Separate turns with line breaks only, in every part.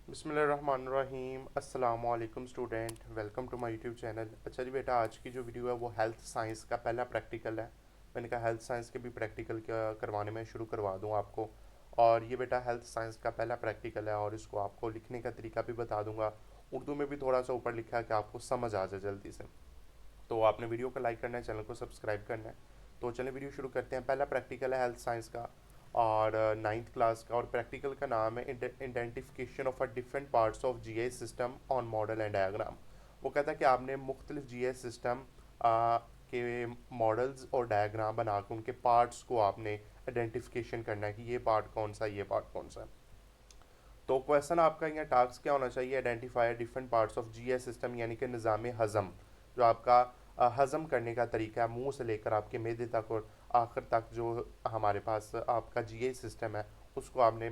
बिस्मिल्लाहिर्रहमानिर्रहीम। अस्सलाम वालेकुम student, welcome to my YouTube channel. अच्छा जी बेटा, आज की जो वीडियो है वो हेल्थ साइंस का पहला प्रैक्टिकल है। मैंने कहा हेल्थ साइंस के भी प्रैक्टिकल करवाने में शुरू करवा दूं आपको। और ये बेटा हेल्थ साइंस का पहला प्रैक्टिकल है और इसको आपको लिखने का तरीका भी बता दूंगा। उर्दू में भी थोड़ा सा ऊपर लिखा है कि आपको समझ आ जाए जल्दी से। तो आपने वीडियो को लाइक करना है, चैनल को सब्सक्राइब करना है। तो चलिए वीडियो शुरू करते हैं। पहला प्रैक्टिकल है हेल्थ साइंस का और नाइन्थ क्लास का, और प्रैक्टिकल का नाम है identification of a different parts of GI system on model and diagram. वो कहता है कि आपने मुख्तलिफ जीआई सिस्टम के मॉडल्स और डायग्राम बना के उनके पार्ट्स को आपने आइडेंटिफिकेशन करना है कि ये पार्ट कौन सा है, ये पार्ट कौन सा है। तो क्वेश्चन आपका यहाँ टास्क क्या होना चाहिए? Identify different parts of GS system, यानी कि निज़ाम हज़म, जो आपका हज़म करने का तरीका है मुंह से लेकर आपके मैदे तक और आखिर तक जो हमारे पास आपका जीएस सिस्टम है, उसको आपने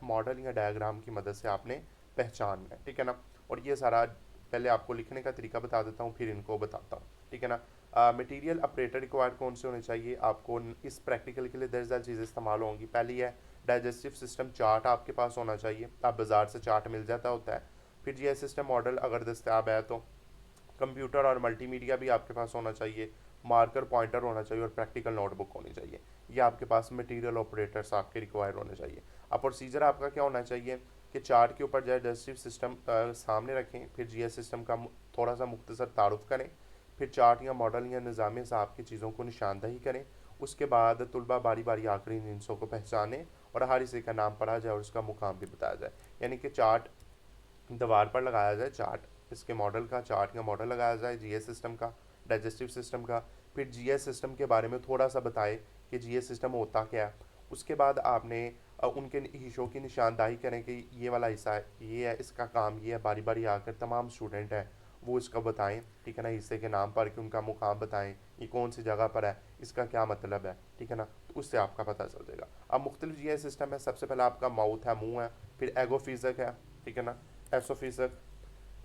मॉडल या डायग्राम की मदद से आपने पहचानना है, ठीक है ना। और ये सारा पहले आपको लिखने का तरीका बता देता हूँ, फिर इनको बताता हूँ, ठीक है ना। मटेरियल ऑपरेटर रिक्वायर्ड कौन से होने चाहिए आपको? इस प्रैक्टिकल के लिए दर्ज चीज़ें इस्तेमाल होंगी। पहली है डाइजेस्टिव सिस्टम चार्ट, आपके पास होना चाहिए। आप बाज़ार से चार्ट मिल जाता होता है। फिर जीआई सिस्टम मॉडल अगर दस्तियाब है तो कंप्यूटर और मल्टीमीडिया भी आपके पास होना चाहिए। मार्कर पॉइंटर होना चाहिए और प्रैक्टिकल नोटबुक होनी चाहिए। ये आपके पास मटेरियल ऑपरेटर्स आपके रिक्वायर होने चाहिए। अब प्रोसीजर आपका क्या होना चाहिए कि चार्ट के ऊपर डाइजेस्टिव सिस्टम सामने रखें, फिर जीआई सिस्टम का थोड़ा सा मुख्तसर तारुफ करें, फिर चार्ट या मॉडल या निज़ाम हिसाब की चीज़ों को निशानदही करें। उसके बाद तुलबा बारी बारी आखिरी इन हिस्सों को पहचानें और हर हिस्से का नाम पढ़ा जाए और उसका मुकाम भी बताया जाए। यानी कि चार्ट दीवार पर लगाया जाए, चार्ट इसके मॉडल का चार्ट या मॉडल लगाया जाए जीएस सिस्टम का, डाइजेस्टिव सिस्टम का। फिर जीएस सिस्टम के बारे में थोड़ा सा बताएं कि जीएस सिस्टम होता क्या है। उसके बाद आपने उनके हिस्सों की निशानदाही करें कि ये वाला हिस्सा है, ये है, इसका काम ये है। बारी बारी आकर तमाम स्टूडेंट हैं वो इसका बताएं, ठीक है ना। हिस्से के नाम पढ़ के उनका मुकाम बताएं, ये कौन सी जगह पर है, इसका क्या मतलब है, ठीक है ना। तो उससे आपका पता चल जाएगा। अब मुख्तलिफ जीएस सिस्टम है। सबसे पहले आपका माउथ है, मुंह है। फिर एगोफिजक है, ठीक है ना, एसोफिजक।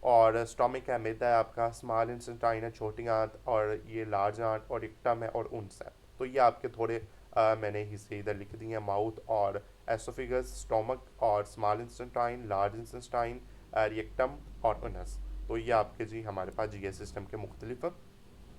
और स्टोमिक है, मैदा है आपका। स्मॉल इंटेस्टाइन है, छोटी आंत। और ये लार्ज आंत और इक्टम है और उन्स है। तो ये आपके थोड़े मैंने हिस्से इधर लिख दिए हैं। माउथ और एसोफिगस, स्टोमक और स्मॉल इंटेस्टाइन, लार्ज इंटेस्टाइन, रिएक्टम और उनस। तो ये आपके जी हमारे पास जीएस सिस्टम के मुख्तलिफ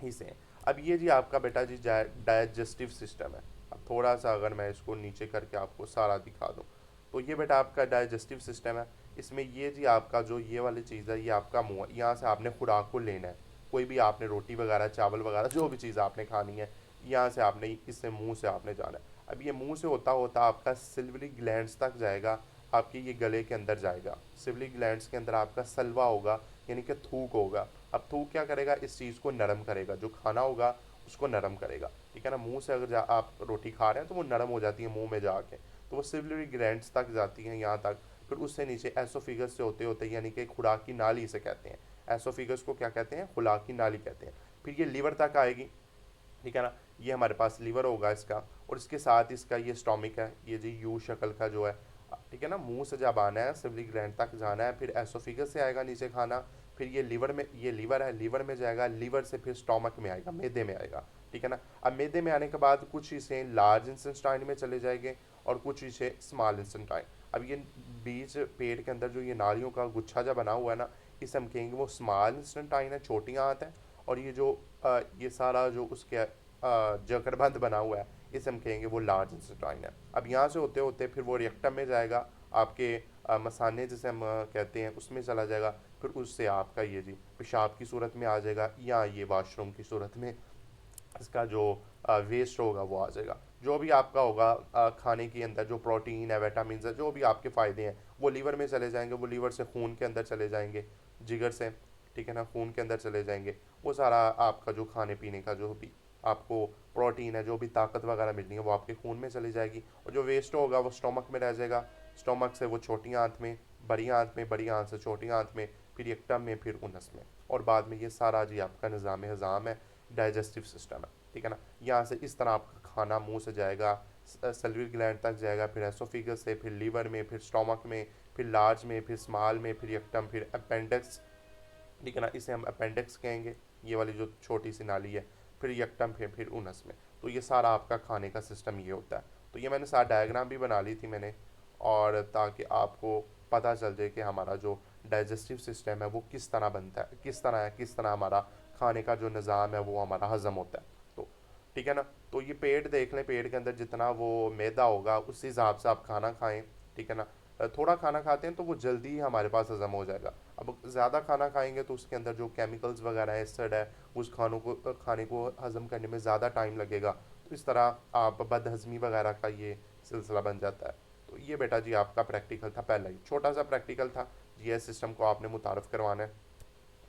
हिस्से हैं। अब ये जी आपका बेटा जी डाइजेस्टिव सिस्टम है। अब थोड़ा सा अगर मैं इसको नीचे करके आपको सारा दिखा दूँ, तो ये बेटा आपका डाइजेस्टिव सिस्टम है। इसमें ये जी आपका जो ये वाली चीज़ है, ये आपका मुंह है। यहाँ से आपने खुराक को लेना है। कोई भी आपने रोटी वगैरह, चावल वगैरह, जो भी चीज़ आपने खानी है, यहाँ से आपने इससे मुंह से आपने जाना है। अब ये मुंह से होता होता आपका सिल्वरी ग्लैंड्स तक जाएगा, आपके ये गले के अंदर जाएगा। सिल्वरी ग्लैंड्स के अंदर आपका सलवा होगा, यानी कि थूक होगा। अब थूक क्या करेगा? इस चीज़ को नरम करेगा, जो खाना होगा उसको नरम करेगा, ठीक है ना। मुंह से अगर आप रोटी खा रहे हैं तो वो नरम हो जाती है मुंह में जाके, तो वो सिल्वरी ग्लैंड्स तक जाती हैं यहाँ तक। फिर उससे नीचे एसोफिगस से होते होते, यानी कि खुराक की नाली इसे कहते हैं। एसोफिगस को क्या कहते हैं? खुराक की नाली कहते हैं। फिर ये लीवर तक आएगी, ठीक है ना। ये हमारे पास लीवर होगा इसका, और इसके साथ इसका ये स्टोमिक है, ये जी यू शक्ल का जो है, ठीक है ना। मुंह से जब आना है सिवली ग्लैंड तक जाना है, फिर एसोफिगस से आएगा नीचे खाना। फिर ये लीवर में, ये लीवर है, लीवर में जाएगा, लीवर से फिर स्टोमक में आएगा, मैदे में आएगा, ठीक है ना। अब मैदे में आने के बाद कुछ इसे लार्ज इंटेस्टाइन में चले जाएंगे और कुछ इसे स्मॉल इंटेस्टाइन। अब ये बीच पेट के अंदर जो ये नालियों का गुच्छा जब बना हुआ है ना, इसे हम कहेंगे वो स्मॉल इंटेस्टाइन है, छोटी आंत है। और ये जो ये सारा जो उसके जकड़बंद बना हुआ है, इसे हम कहेंगे वो लार्ज इंटेस्टाइन है। अब यहाँ से होते होते फिर वो रिएक्टम में जाएगा, आपके मसाने जिसे हम कहते हैं उसमें चला जाएगा। फिर उससे आपका ये जी पेशाब की सूरत में आ जाएगा, या ये वाशरूम की सूरत में इसका जो वेस्ट होगा वो आ जाएगा। जो भी आपका होगा खाने के अंदर जो प्रोटीन है, विटामिन है, जो भी आपके फ़ायदे हैं, वो लीवर में चले जाएंगे। वो लीवर से खून के अंदर चले जाएंगे, जिगर से, ठीक है ना, खून के अंदर चले जाएंगे। वो सारा आपका जो खाने पीने का जो भी आपको प्रोटीन है, जो भी ताकत वगैरह मिलनी है, वो आपके खून में चली जाएगी। और जो वेस्ट होगा वो स्टोमक में रह जाएगा। स्टोमक से वो छोटी आंत में, बड़ी आंत में, बड़ी आंत से छोटी आंत में, फिर यकटम में, फिर उनस में। और बाद में ये सारा जी आपका निज़ाम हज़ाम है, डाइजेस्टिव सिस्टम है, ठीक है ना। यहाँ से इस तरह आपका खाना मुंह से जाएगा, सल्विक ग्लैंड तक जाएगा, फिर एसोफिगस से, फिर लीवर में, फिर स्टोमक में, फिर लार्ज में, फिर स्मॉल में, फिर यकटम, फिर अपेंडिक्स, ठीक है ना, इसे हम अपेंडिक्स कहेंगे, ये वाली जो छोटी सी नाली है। फिर यकटम, फिर उनस में। तो ये सारा आपका खाने का सिस्टम ये होता है। तो ये मैंने सारा डायग्राम भी बना ली थी मैंने, और ताकि आपको पता चल जाए कि हमारा जो डाइजेस्टिव सिस्टम है वो किस तरह बनता है, किस तरह हमारा खाने का जो निज़ाम है वो हमारा हज़म होता है। तो ठीक है ना। तो ये पेट देख लें, पेट के अंदर जितना वो मैदा होगा उस हिसाब से आप खाना खाएं। ठीक है ना। थोड़ा खाना खाते हैं तो वो जल्दी ही हमारे पास हज़म हो जाएगा। अब ज़्यादा खाना खाएंगे तो उसके अंदर जो केमिकल्स वगैरह है, एसिड है, उस खाने को हज़म करने में ज़्यादा टाइम लगेगा। तो इस तरह आप बदहज़मी वगैरह का ये सिलसिला बन जाता है। तो ये बेटा जी आपका प्रैक्टिकल था, पहला ही छोटा सा प्रैक्टिकल था। जीएस सिस्टम को आपने मुतारफ़ करवाना है।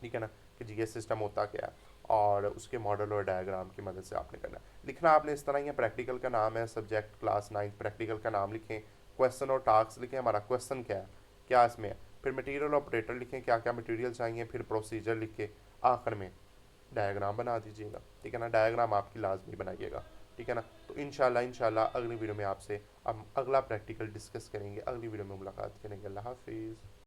ठीक है ना, कि जीएस सिस्टम होता क्या है, और उसके मॉडल और डायग्राम की मदद से आपने करना है। लिखना आपने इस तरह ही है, प्रैक्टिकल का नाम है सब्जेक्ट क्लास 9, प्रैक्टिकल का नाम लिखें, क्वेश्चन और टास्क लिखें, हमारा क्वेश्चन क्या है, क्या इसमें है, फिर मटेरियल ऑपरेटर लिखें, क्या क्या मटेरियल चाहिए, फिर प्रोसीजर लिख के आखिर में डायग्राम बना दीजिएगा। ठीक है ना, डायग्राम आपकी लाजमी बनाइएगा। ठीक है ना। तो इंशाल्लाह अगली वीडियो में आपसे हम अगला प्रैक्टिकल डिस्कस करेंगे, अगली वीडियो में मुलाकात करेंगे। अल्लाह हाफिज़।